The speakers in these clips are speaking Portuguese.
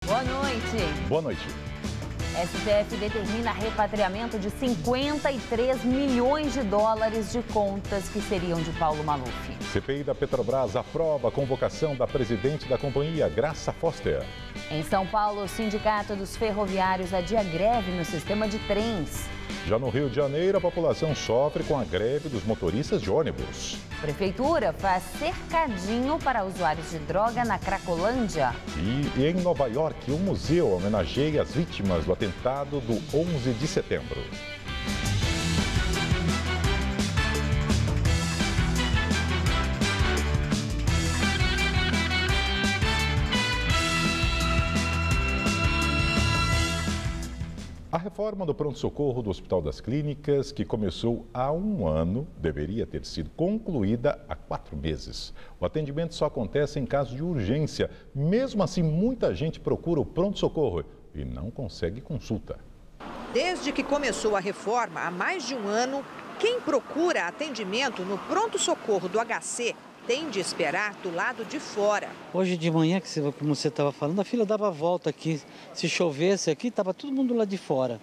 Boa noite. Boa noite. STF determina repatriamento de 53 milhões de dólares de contas que seriam de Paulo Maluf. CPI da Petrobras aprova a convocação da presidente da companhia, Graça Foster. Em São Paulo, o Sindicato dos Ferroviários adia greve no sistema de trens. Já no Rio de Janeiro, a população sofre com a greve dos motoristas de ônibus. Prefeitura faz cercadinho para usuários de droga na Cracolândia. E em Nova York, um museu homenageia as vítimas do atentado do 11 de setembro. A reforma do pronto-socorro do Hospital das Clínicas, que começou há um ano, deveria ter sido concluída há 4 meses. O atendimento só acontece em caso de urgência. Mesmo assim, muita gente procura o pronto-socorro e não consegue consulta. Desde que começou a reforma, há mais de um ano, quem procura atendimento no pronto-socorro do HC tem de esperar do lado de fora. Hoje de manhã, como você estava falando, a fila dava a volta aqui. Se chovesse aqui, estava todo mundo lá de fora.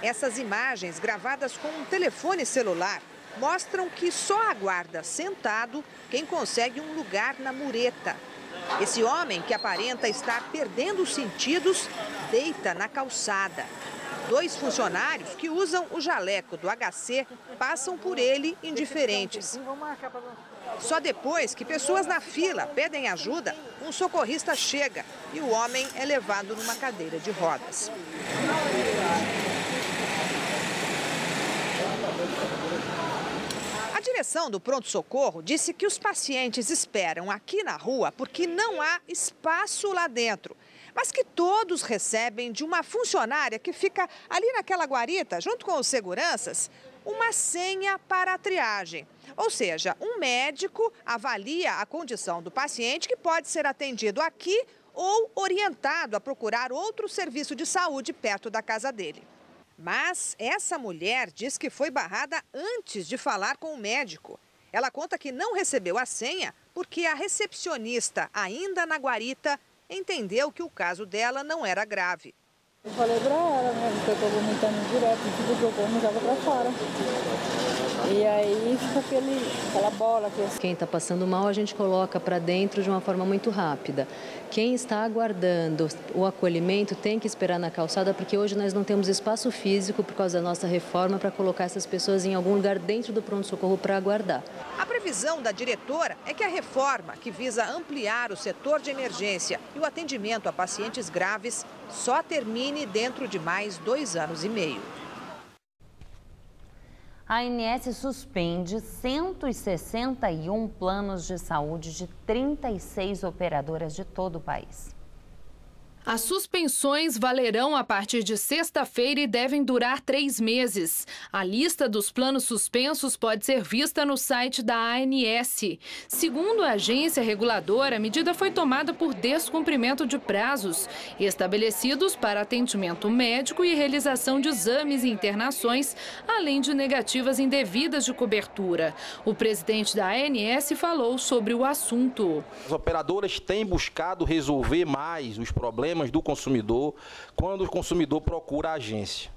Essas imagens, gravadas com um telefone celular, mostram que só aguarda sentado quem consegue um lugar na mureta. Esse homem, que aparenta estar perdendo os sentidos, deita na calçada. 2 funcionários que usam o jaleco do HC passam por ele indiferentes. Só depois que pessoas na fila pedem ajuda, um socorrista chega e o homem é levado numa cadeira de rodas. A direção do pronto-socorro disse que os pacientes esperam aqui na rua porque não há espaço lá dentro, mas que todos recebem de uma funcionária que fica ali naquela guarita, junto com os seguranças, uma senha para a triagem. Ou seja, um médico avalia a condição do paciente, que pode ser atendido aqui ou orientado a procurar outro serviço de saúde perto da casa dele. Mas essa mulher diz que foi barrada antes de falar com o médico. Ela conta que não recebeu a senha porque a recepcionista, ainda na guarita, entendeu que o caso dela não era grave. Eu falei pra ela, né, que eu tô vomitando direto, tudo que eu como joga pra fora. E aí fica aquela bola. Quem está passando mal, a gente coloca para dentro de uma forma muito rápida. Quem está aguardando o acolhimento tem que esperar na calçada, porque hoje nós não temos espaço físico por causa da nossa reforma para colocar essas pessoas em algum lugar dentro do pronto-socorro para aguardar. A previsão da diretora é que a reforma, que visa ampliar o setor de emergência e o atendimento a pacientes graves, só termine dentro de mais 2 anos e meio. A ANS suspende 161 planos de saúde de 36 operadoras de todo o país. As suspensões valerão a partir de sexta-feira e devem durar 3 meses. A lista dos planos suspensos pode ser vista no site da ANS. Segundo a agência reguladora, a medida foi tomada por descumprimento de prazos estabelecidos para atendimento médico e realização de exames e internações, além de negativas indevidas de cobertura. O presidente da ANS falou sobre o assunto. As operadoras têm buscado resolver mais os problemas do consumidor quando o consumidor procura a agência.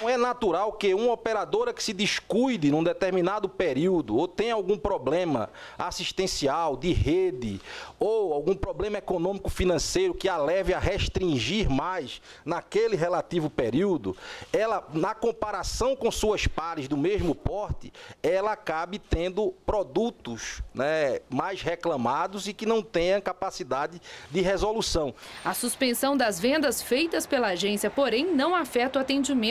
Não é natural que uma operadora que se descuide num determinado período ou tenha algum problema assistencial, de rede, ou algum problema econômico financeiro que a leve a restringir mais naquele relativo período, ela, na comparação com suas pares do mesmo porte, ela acabe tendo produtos, mais reclamados e que não tenha capacidade de resolução. A suspensão das vendas feitas pela agência, porém, não afeta o atendimento.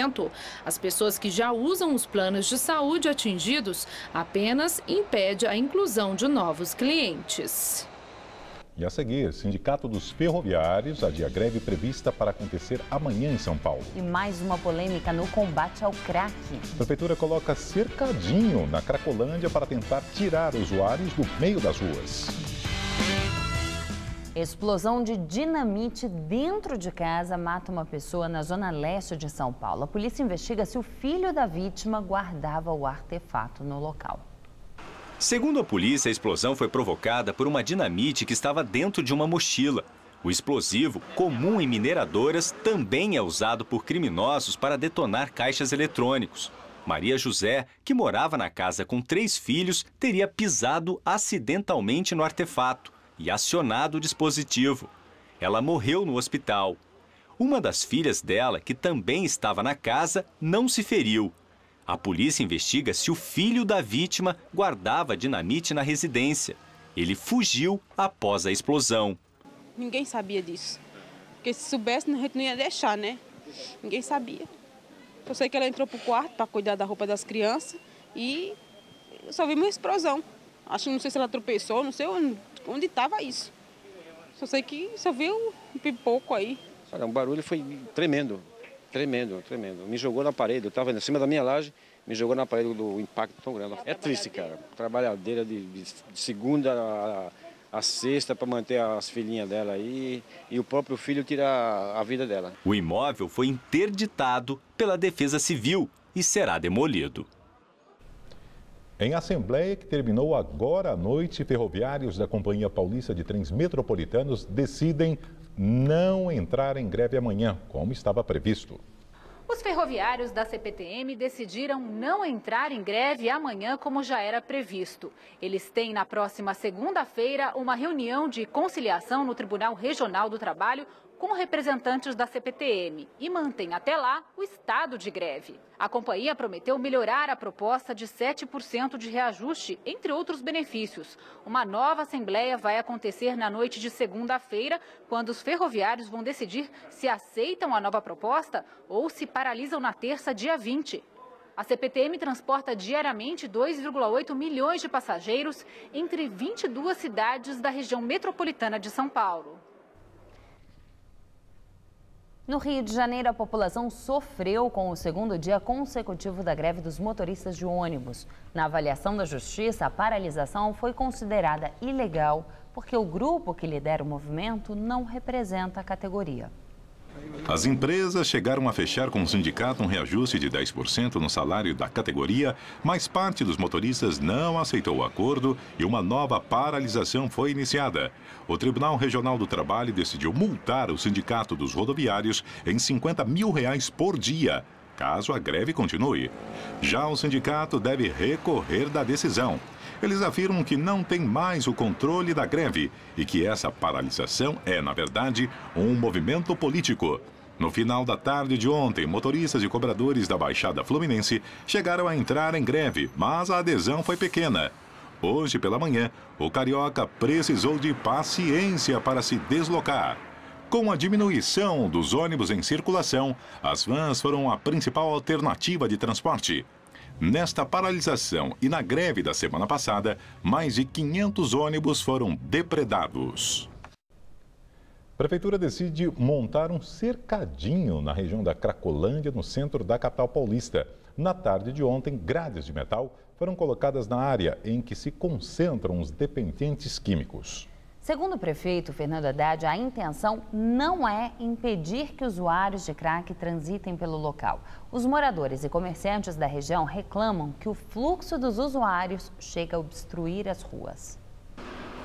As pessoas que já usam os planos de saúde atingidos apenas impede a inclusão de novos clientes. E a seguir, Sindicato dos Ferroviários adia greve prevista para acontecer amanhã em São Paulo. E mais uma polêmica no combate ao crack. A Prefeitura coloca cercadinho na Cracolândia para tentar tirar usuários do meio das ruas. Explosão de dinamite dentro de casa mata uma pessoa na zona leste de São Paulo. A polícia investiga se o filho da vítima guardava o artefato no local. Segundo a polícia, a explosão foi provocada por uma dinamite que estava dentro de uma mochila. O explosivo, comum em mineradoras, também é usado por criminosos para detonar caixas eletrônicos. Maria José, que morava na casa com 3 filhos, teria pisado acidentalmente no artefato e acionado o dispositivo. Ela morreu no hospital. Uma das filhas dela, que também estava na casa, não se feriu. A polícia investiga se o filho da vítima guardava dinamite na residência. Ele fugiu após a explosão. Ninguém sabia disso. Porque se soubesse, a gente não ia deixar, né? Ninguém sabia. Eu sei que ela entrou pro quarto para cuidar da roupa das crianças e só vi uma explosão. Acho que não sei se ela tropeçou, não sei onde estava isso. Só sei que só viu um pipoco aí. Olha, o barulho foi tremendo, tremendo, tremendo. Me jogou na parede, eu estava em cima da minha laje, me jogou na parede do impacto tão grande. É triste, cara. Trabalhadeira de segunda a sexta para manter as filhinhas dela aí e o próprio filho tirar a vida dela. O imóvel foi interditado pela Defesa Civil e será demolido. Em assembleia que terminou agora à noite, ferroviários da Companhia Paulista de Trens Metropolitanos decidem não entrar em greve amanhã, como estava previsto. Os ferroviários da CPTM decidiram não entrar em greve amanhã, como já era previsto. Eles têm na próxima segunda-feira uma reunião de conciliação no Tribunal Regional do Trabalho com representantes da CPTM e mantém até lá o estado de greve. A companhia prometeu melhorar a proposta de 7% de reajuste, entre outros benefícios. Uma nova assembleia vai acontecer na noite de segunda-feira, quando os ferroviários vão decidir se aceitam a nova proposta ou se paralisam na terça, dia 20. A CPTM transporta diariamente 2,8 milhões de passageiros entre 22 cidades da região metropolitana de São Paulo. No Rio de Janeiro, a população sofreu com o segundo dia consecutivo da greve dos motoristas de ônibus. Na avaliação da Justiça, a paralisação foi considerada ilegal porque o grupo que lidera o movimento não representa a categoria. As empresas chegaram a fechar com o sindicato um reajuste de 10% no salário da categoria, mas parte dos motoristas não aceitou o acordo e uma nova paralisação foi iniciada. O Tribunal Regional do Trabalho decidiu multar o sindicato dos rodoviários em R$50 mil por dia, caso a greve continue. Já o sindicato deve recorrer da decisão. Eles afirmam que não tem mais o controle da greve e que essa paralisação é, na verdade, um movimento político. No final da tarde de ontem, motoristas e cobradores da Baixada Fluminense chegaram a entrar em greve, mas a adesão foi pequena. Hoje pela manhã, o carioca precisou de paciência para se deslocar. Com a diminuição dos ônibus em circulação, as vans foram a principal alternativa de transporte. Nesta paralisação e na greve da semana passada, mais de 500 ônibus foram depredados. A Prefeitura decide montar um cercadinho na região da Cracolândia, no centro da capital paulista. Na tarde de ontem, grades de metal foram colocadas na área em que se concentram os dependentes químicos. Segundo o prefeito Fernando Haddad, a intenção não é impedir que usuários de crack transitem pelo local. Os moradores e comerciantes da região reclamam que o fluxo dos usuários chega a obstruir as ruas.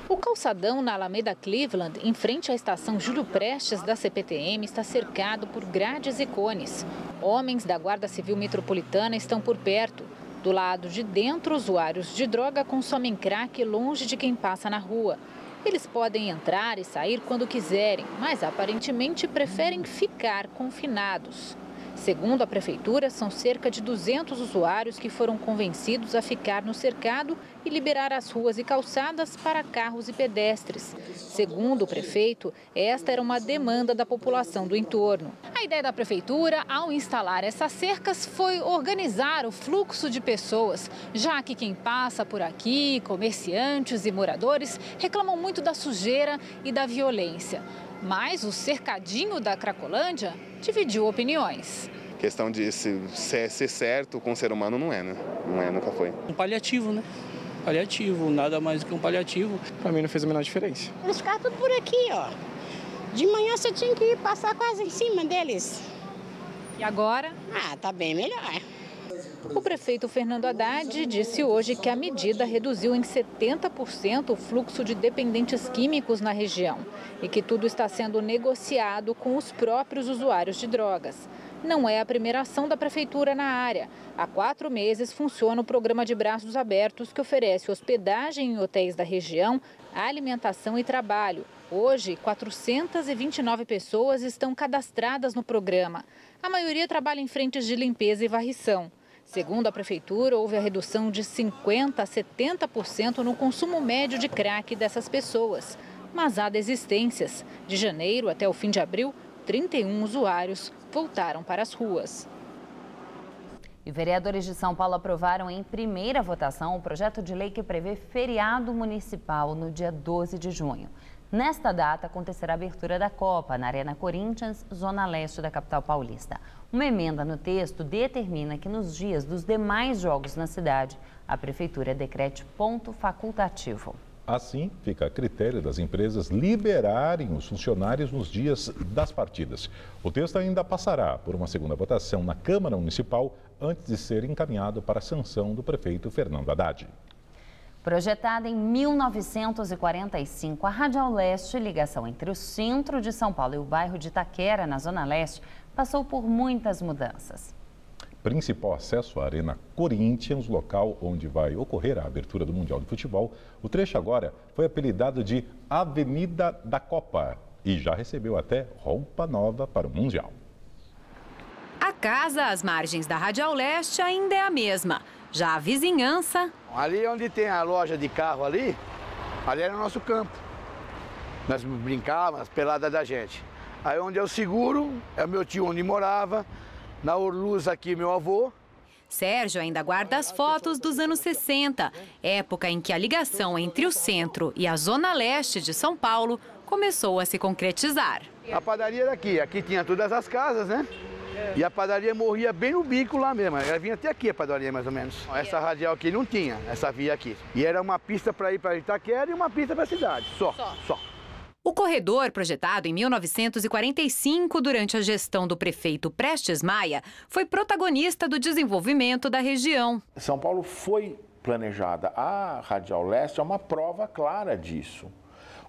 O calçadão na Alameda Cleveland, em frente à estação Júlio Prestes da CPTM, está cercado por grades e cones. Homens da Guarda Civil Metropolitana estão por perto. Do lado de dentro, usuários de droga consomem crack longe de quem passa na rua. Eles podem entrar e sair quando quiserem, mas aparentemente preferem ficar confinados. Segundo a Prefeitura, são cerca de 200 usuários que foram convencidos a ficar no cercado e liberar as ruas e calçadas para carros e pedestres. Segundo o prefeito, esta era uma demanda da população do entorno. A ideia da Prefeitura, ao instalar essas cercas, foi organizar o fluxo de pessoas, já que quem passa por aqui, comerciantes e moradores, reclamam muito da sujeira e da violência. Mas o cercadinho da Cracolândia dividiu opiniões. A questão de ser certo com o ser humano não é, né? Não é, nunca foi. Um paliativo, né? Paliativo, nada mais do que um paliativo. Pra mim não fez a menor diferença. Eles ficaram tudo por aqui, ó. De manhã você tinha que passar quase em cima deles. E agora? Ah, tá bem melhor. O prefeito Fernando Haddad disse hoje que a medida reduziu em 70% o fluxo de dependentes químicos na região e que tudo está sendo negociado com os próprios usuários de drogas. Não é a primeira ação da prefeitura na área. Há 4 meses funciona o programa de braços abertos, que oferece hospedagem em hotéis da região, alimentação e trabalho. Hoje, 429 pessoas estão cadastradas no programa. A maioria trabalha em frentes de limpeza e varrição. Segundo a prefeitura, houve a redução de 50% a 70% no consumo médio de crack dessas pessoas. Mas há desistências. De janeiro até o fim de abril, 31 usuários voltaram para as ruas. E vereadores de São Paulo aprovaram em primeira votação o projeto de lei que prevê feriado municipal no dia 12 de junho. Nesta data, acontecerá a abertura da Copa na Arena Corinthians, zona leste da capital paulista. Uma emenda no texto determina que nos dias dos demais jogos na cidade, a prefeitura decrete ponto facultativo. Assim, fica a critério das empresas liberarem os funcionários nos dias das partidas. O texto ainda passará por uma segunda votação na Câmara Municipal antes de ser encaminhado para a sanção do prefeito Fernando Haddad. Projetada em 1945, a Radial Leste, ligação entre o centro de São Paulo e o bairro de Itaquera, na Zona Leste, passou por muitas mudanças. Principal acesso à Arena Corinthians, local onde vai ocorrer a abertura do Mundial de Futebol, o trecho agora foi apelidado de Avenida da Copa e já recebeu até roupa nova para o Mundial. A casa às margens da Radial Leste ainda é a mesma. Já a vizinhança... Ali onde tem a loja de carro ali era o nosso campo. Nós brincávamos, as peladas da gente. Aí onde é o seguro, é o meu tio onde morava. Na Orluz aqui, meu avô. Sérgio ainda guarda as fotos dos anos 60, época em que a ligação entre o centro e a zona leste de São Paulo começou a se concretizar. A padaria era aqui tinha todas as casas, né? E a padaria morria bem no bico lá mesmo. Ela vinha até aqui a padaria, mais ou menos. Essa radial aqui não tinha, essa via aqui. E era uma pista para ir para Itaquera e uma pista para a cidade, só. O corredor, projetado em 1945 durante a gestão do prefeito Prestes Maia, foi protagonista do desenvolvimento da região. São Paulo foi planejada. A Radial Leste é uma prova clara disso.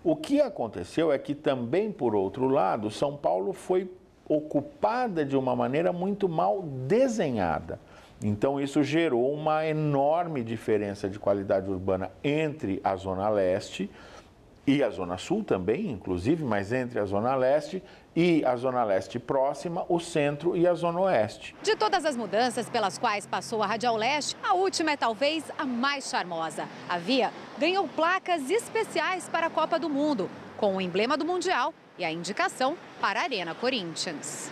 O que aconteceu é que também, por outro lado, São Paulo foi ocupada de uma maneira muito mal desenhada. Então isso gerou uma enorme diferença de qualidade urbana entre a Zona Leste e a Zona Sul também, inclusive, mas entre a Zona Leste e a Zona Leste próxima, o Centro e a Zona Oeste. De todas as mudanças pelas quais passou a Radial Leste, a última é talvez a mais charmosa. A via ganhou placas especiais para a Copa do Mundo, com o emblema do Mundial e a indicação para a Arena Corinthians.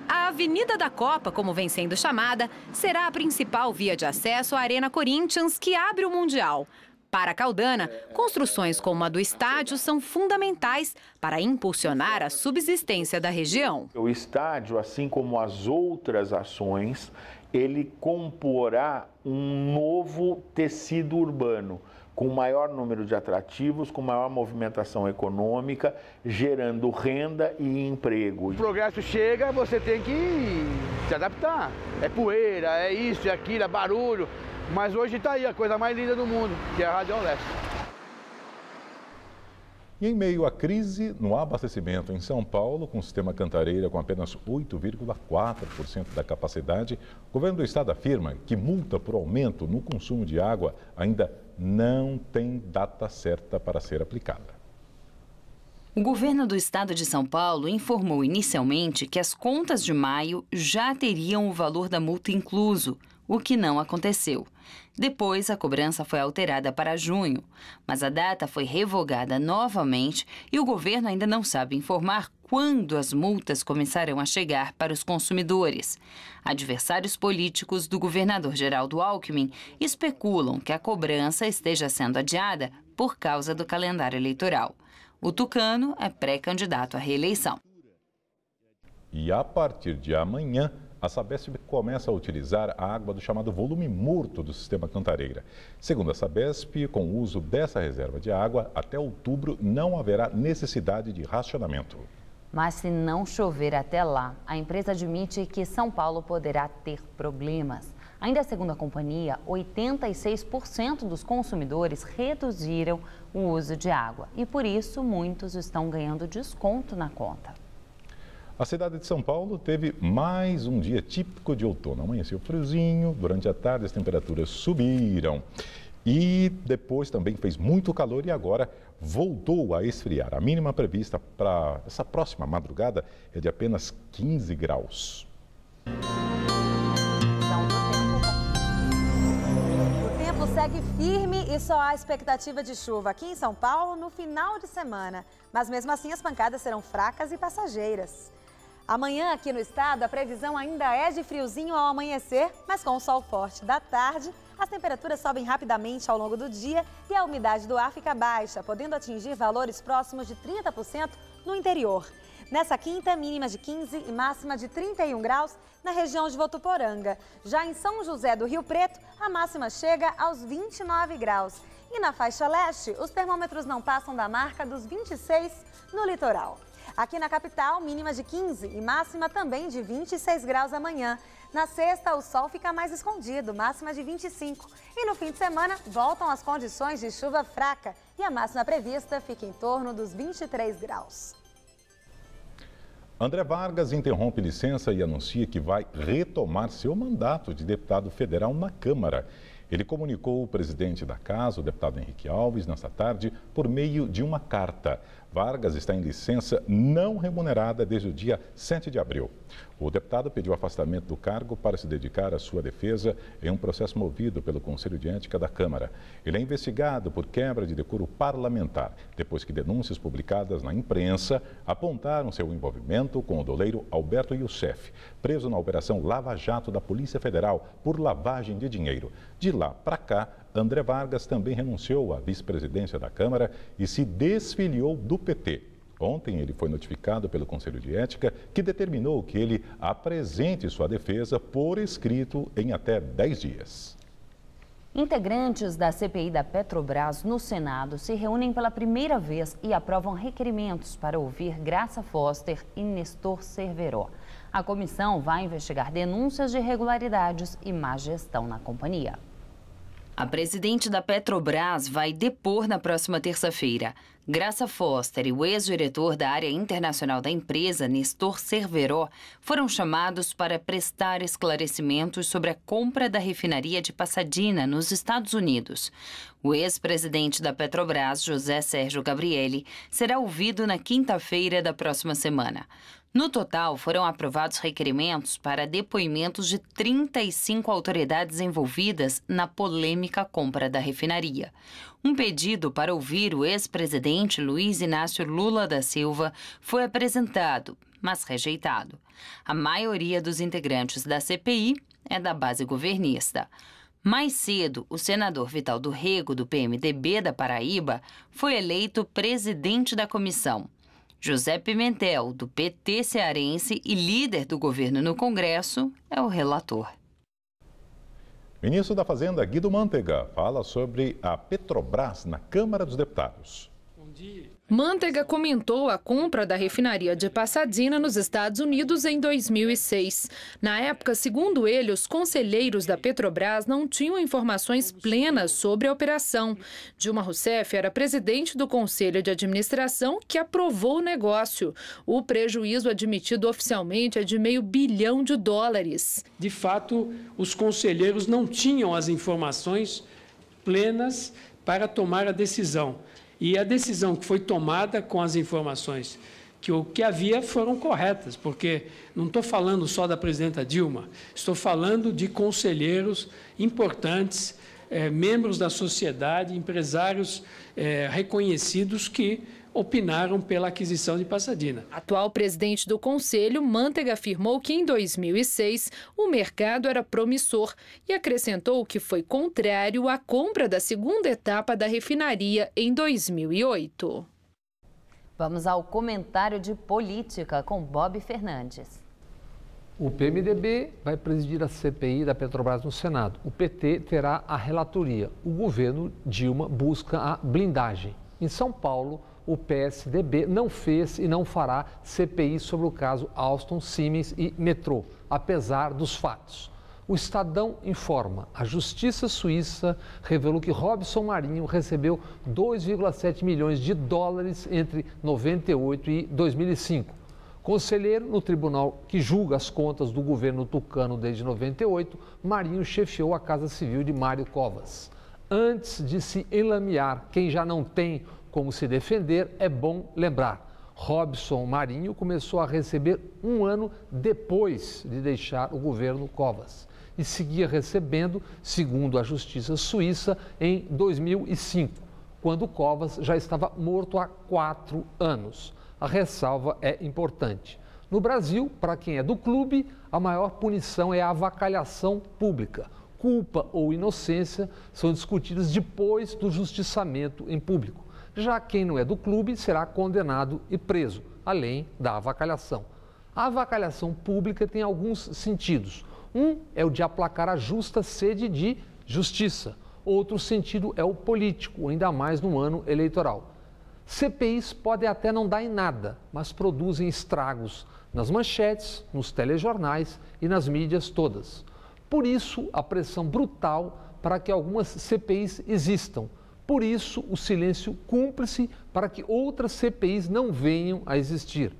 A Avenida da Copa, como vem sendo chamada, será a principal via de acesso à Arena Corinthians, que abre o Mundial. Para Caldana, construções como a do estádio são fundamentais para impulsionar a subsistência da região. O estádio, assim como as outras ações, ele comporá um novo tecido urbano, com maior número de atrativos, com maior movimentação econômica, gerando renda e emprego. O progresso chega, você tem que se adaptar. É poeira, é isso, é aquilo, é barulho. Mas hoje está aí a coisa mais linda do mundo, que é a Radial Leste. E em meio à crise no abastecimento em São Paulo, com o sistema Cantareira com apenas 8,4% da capacidade, o governo do estado afirma que multa por aumento no consumo de água ainda não tem data certa para ser aplicada. O governo do estado de São Paulo informou inicialmente que as contas de maio já teriam o valor da multa incluso, o que não aconteceu. Depois, a cobrança foi alterada para junho, mas a data foi revogada novamente e o governo ainda não sabe informar quando as multas começarão a chegar para os consumidores. Adversários políticos do governador Geraldo Alckmin especulam que a cobrança esteja sendo adiada por causa do calendário eleitoral. O tucano é pré-candidato à reeleição. E a partir de amanhã, a Sabesp começa a utilizar a água do chamado volume morto do sistema Cantareira. Segundo a Sabesp, com o uso dessa reserva de água, até outubro não haverá necessidade de racionamento. Mas se não chover até lá, a empresa admite que São Paulo poderá ter problemas. Ainda segundo a companhia, 86% dos consumidores reduziram o uso de água e, por isso, muitos estão ganhando desconto na conta. A cidade de São Paulo teve mais um dia típico de outono. Amanheceu friozinho, durante a tarde as temperaturas subiram e depois também fez muito calor e agora voltou a esfriar. A mínima prevista para essa próxima madrugada é de apenas 15 graus. O tempo segue firme e só há expectativa de chuva aqui em São Paulo no final de semana. Mas mesmo assim as pancadas serão fracas e passageiras. Amanhã aqui no estado a previsão ainda é de friozinho ao amanhecer, mas com o sol forte da tarde, as temperaturas sobem rapidamente ao longo do dia e a umidade do ar fica baixa, podendo atingir valores próximos de 30% no interior. Nessa quinta, mínima de 15 e máxima de 31 graus na região de Votuporanga. Já em São José do Rio Preto, a máxima chega aos 29 graus. E na faixa leste, os termômetros não passam da marca dos 26 no litoral. Aqui na capital, mínima de 15 e máxima também de 26 graus amanhã. Na sexta, o sol fica mais escondido, máxima de 25. E no fim de semana, voltam as condições de chuva fraca e a máxima prevista fica em torno dos 23 graus. André Vargas interrompe licença e anuncia que vai retomar seu mandato de deputado federal na Câmara. Ele comunicou o presidente da casa, o deputado Henrique Alves, nesta tarde, por meio de uma carta. Vargas está em licença não remunerada desde o dia 7 de abril. O deputado pediu afastamento do cargo para se dedicar à sua defesa em um processo movido pelo Conselho de Ética da Câmara. Ele é investigado por quebra de decoro parlamentar, depois que denúncias publicadas na imprensa apontaram seu envolvimento com o doleiro Alberto Youssef, preso na Operação Lava Jato da Polícia Federal por lavagem de dinheiro. De lá para cá, André Vargas também renunciou à vice-presidência da Câmara e se desfiliou do PT. Ontem ele foi notificado pelo Conselho de Ética, que determinou que ele apresente sua defesa por escrito em até 10 dias. Integrantes da CPI da Petrobras no Senado se reúnem pela primeira vez e aprovam requerimentos para ouvir Graça Foster e Nestor Cerveró. A comissão vai investigar denúncias de irregularidades e má gestão na companhia. A presidente da Petrobras vai depor na próxima terça-feira. Graça Foster e o ex-diretor da área internacional da empresa, Nestor Cerveró, foram chamados para prestar esclarecimentos sobre a compra da refinaria de Pasadena, nos Estados Unidos. O ex-presidente da Petrobras, José Sérgio Gabrielli, será ouvido na quinta-feira da próxima semana. No total, foram aprovados requerimentos para depoimentos de 35 autoridades envolvidas na polêmica compra da refinaria. Um pedido para ouvir o ex-presidente Luiz Inácio Lula da Silva foi apresentado, mas rejeitado. A maioria dos integrantes da CPI é da base governista. Mais cedo, o senador Vital do Rego, do PMDB da Paraíba, foi eleito presidente da comissão. José Pimentel, do PT cearense e líder do governo no Congresso, é o relator. Ministro da Fazenda, Guido Mantega, fala sobre a Petrobras na Câmara dos Deputados. Mantega comentou a compra da refinaria de Pasadena nos Estados Unidos em 2006. Na época, segundo ele, os conselheiros da Petrobras não tinham informações plenas sobre a operação. Dilma Rousseff era presidente do Conselho de Administração que aprovou o negócio. O prejuízo admitido oficialmente é de $500 bilhão. De fato, os conselheiros não tinham as informações plenas para tomar a decisão. E a decisão que foi tomada com as informações que o que havia foram corretas, porque não estou falando só da presidenta Dilma, estou falando de conselheiros importantes, membros da sociedade, empresários reconhecidos que opinaram pela aquisição de Pasadena. Atual presidente do Conselho, Mantega afirmou que em 2006 o mercado era promissor e acrescentou que foi contrário à compra da segunda etapa da refinaria em 2008. Vamos ao comentário de política com Bob Fernandes. O PMDB vai presidir a CPI da Petrobras no Senado. O PT terá a relatoria. O governo Dilma busca a blindagem. Em São Paulo, o PSDB não fez e não fará CPI sobre o caso Alstom, Siemens e Metrô, apesar dos fatos. O Estadão informa, a Justiça Suíça revelou que Robson Marinho recebeu 2,7 milhões de dólares entre 98 e 2005. Conselheiro no tribunal que julga as contas do governo tucano desde 98, Marinho chefiou a Casa Civil de Mário Covas. Antes de se enlamear quem já não tem como se defender, é bom lembrar. Robson Marinho começou a receber um ano depois de deixar o governo Covas e seguia recebendo, segundo a Justiça Suíça, em 2005, quando Covas já estava morto há 4 anos. A ressalva é importante. No Brasil, para quem é do clube, a maior punição é a avacalhação pública. Culpa ou inocência são discutidas depois do justiçamento em público. Já quem não é do clube será condenado e preso, além da avacalhação. A avacalhação pública tem alguns sentidos. Um é o de aplacar a justa sede de justiça. Outro sentido é o político, ainda mais no ano eleitoral. CPIs podem até não dar em nada, mas produzem estragos nas manchetes, nos telejornais e nas mídias todas. Por isso, a pressão brutal para que algumas CPIs existam. Por isso, o silêncio cúmplice para que outras CPIs não venham a existir.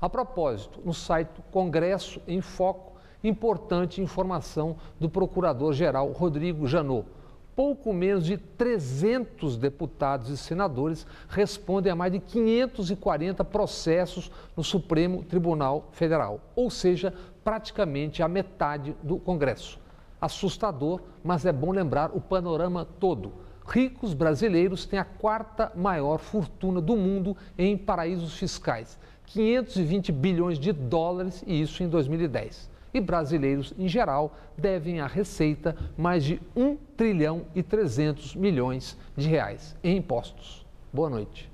A propósito, no site Congresso em Foco, importante informação do Procurador-Geral Rodrigo Janot. Pouco menos de 300 deputados e senadores respondem a mais de 540 processos no Supremo Tribunal Federal, ou seja, praticamente a metade do Congresso. Assustador, mas é bom lembrar o panorama todo. Ricos brasileiros têm a 4ª maior fortuna do mundo em paraísos fiscais, 520 bilhões de dólares, e isso em 2010. E brasileiros, em geral, devem à Receita mais de 1 trilhão e 300 milhões de reais em impostos. Boa noite.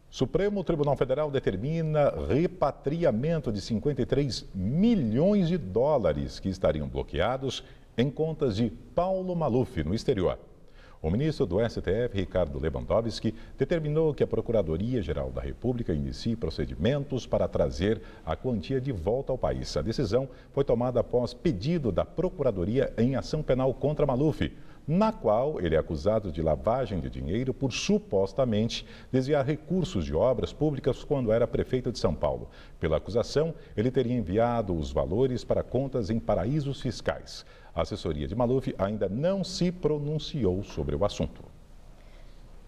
Supremo Tribunal Federal determina repatriamento de 53 milhões de dólares que estariam bloqueados em contas de Paulo Maluf no exterior. O ministro do STF, Ricardo Lewandowski, determinou que a Procuradoria-Geral da República inicie procedimentos para trazer a quantia de volta ao país. A decisão foi tomada após pedido da Procuradoria em ação penal contra Maluf, na qual ele é acusado de lavagem de dinheiro por supostamente desviar recursos de obras públicas quando era prefeito de São Paulo. Pela acusação, ele teria enviado os valores para contas em paraísos fiscais. A assessoria de Maluf ainda não se pronunciou sobre o assunto.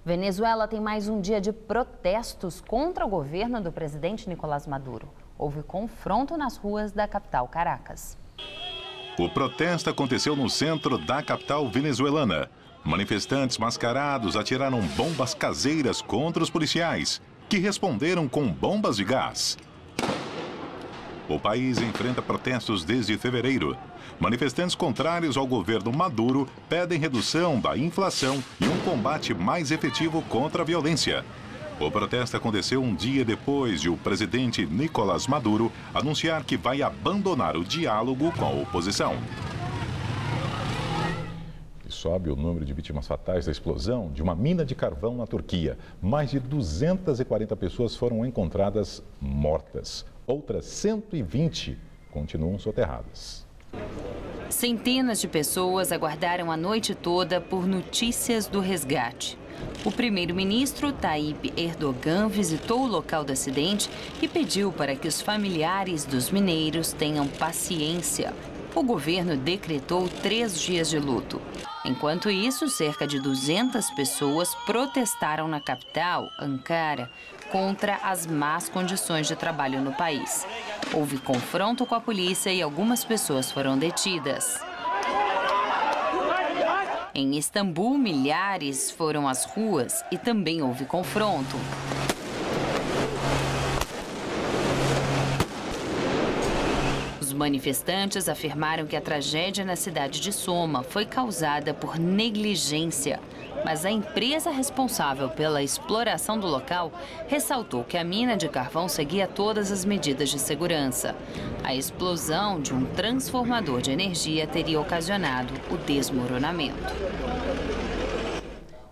Venezuela tem mais um dia de protestos contra o governo do presidente Nicolás Maduro. Houve confronto nas ruas da capital, Caracas. O protesto aconteceu no centro da capital venezuelana. Manifestantes mascarados atiraram bombas caseiras contra os policiais, que responderam com bombas de gás. O país enfrenta protestos desde fevereiro. Manifestantes contrários ao governo Maduro pedem redução da inflação e um combate mais efetivo contra a violência. O protesto aconteceu um dia depois de o presidente Nicolás Maduro anunciar que vai abandonar o diálogo com a oposição. E sobe o número de vítimas fatais da explosão de uma mina de carvão na Turquia. Mais de 240 pessoas foram encontradas mortas. Outras 120 continuam soterradas. Centenas de pessoas aguardaram a noite toda por notícias do resgate. O primeiro-ministro Tayyip Erdogan visitou o local do acidente e pediu para que os familiares dos mineiros tenham paciência. O governo decretou 3 dias de luto. Enquanto isso, cerca de 200 pessoas protestaram na capital, Ankara, contra as más condições de trabalho no país. Houve confronto com a polícia e algumas pessoas foram detidas. Em Istambul, milhares foram às ruas e também houve confronto. Os manifestantes afirmaram que a tragédia na cidade de Soma foi causada por negligência, mas a empresa responsável pela exploração do local ressaltou que a mina de carvão seguia todas as medidas de segurança. A explosão de um transformador de energia teria ocasionado o desmoronamento.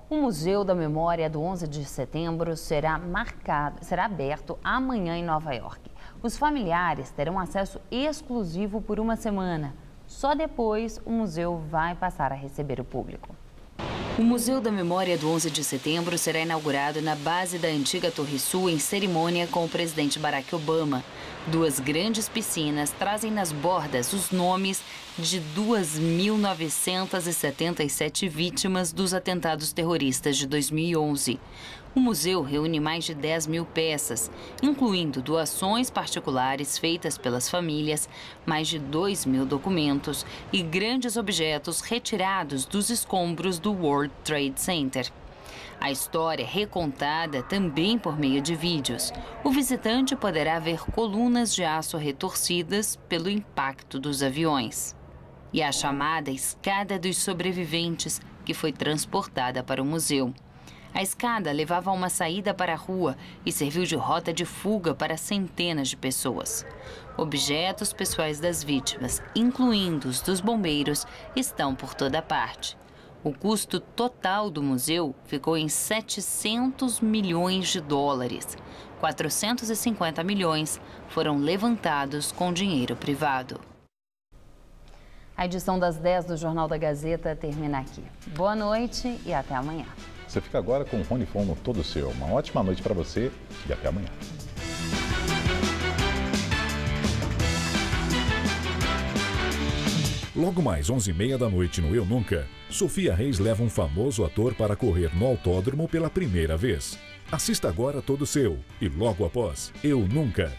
O Museu da Memória do 11 de setembro será aberto amanhã em Nova York. Os familiares terão acesso exclusivo por uma semana. Só depois o museu vai passar a receber o público. O Museu da Memória do 11 de setembro será inaugurado na base da antiga Torre Sul em cerimônia com o presidente Barack Obama. 2 grandes piscinas trazem nas bordas os nomes de 2.977 vítimas dos atentados terroristas de 2011. O museu reúne mais de 10 mil peças, incluindo doações particulares feitas pelas famílias, mais de 2 mil documentos e grandes objetos retirados dos escombros do World Trade Center. A história é recontada também por meio de vídeos. O visitante poderá ver colunas de aço retorcidas pelo impacto dos aviões. E a chamada Escada dos Sobreviventes, que foi transportada para o museu. A escada levava a uma saída para a rua e serviu de rota de fuga para centenas de pessoas. Objetos pessoais das vítimas, incluindo os dos bombeiros, estão por toda parte. O custo total do museu ficou em 700 milhões de dólares. 450 milhões foram levantados com dinheiro privado. A edição das 10 do Jornal da Gazeta termina aqui. Boa noite e até amanhã. Você fica agora com o Rony Fon todo seu. Uma ótima noite para você e até amanhã. Logo mais 11h30 da noite no Eu Nunca, Sofia Reis leva um famoso ator para correr no autódromo pela primeira vez. Assista agora todo seu e logo após Eu Nunca.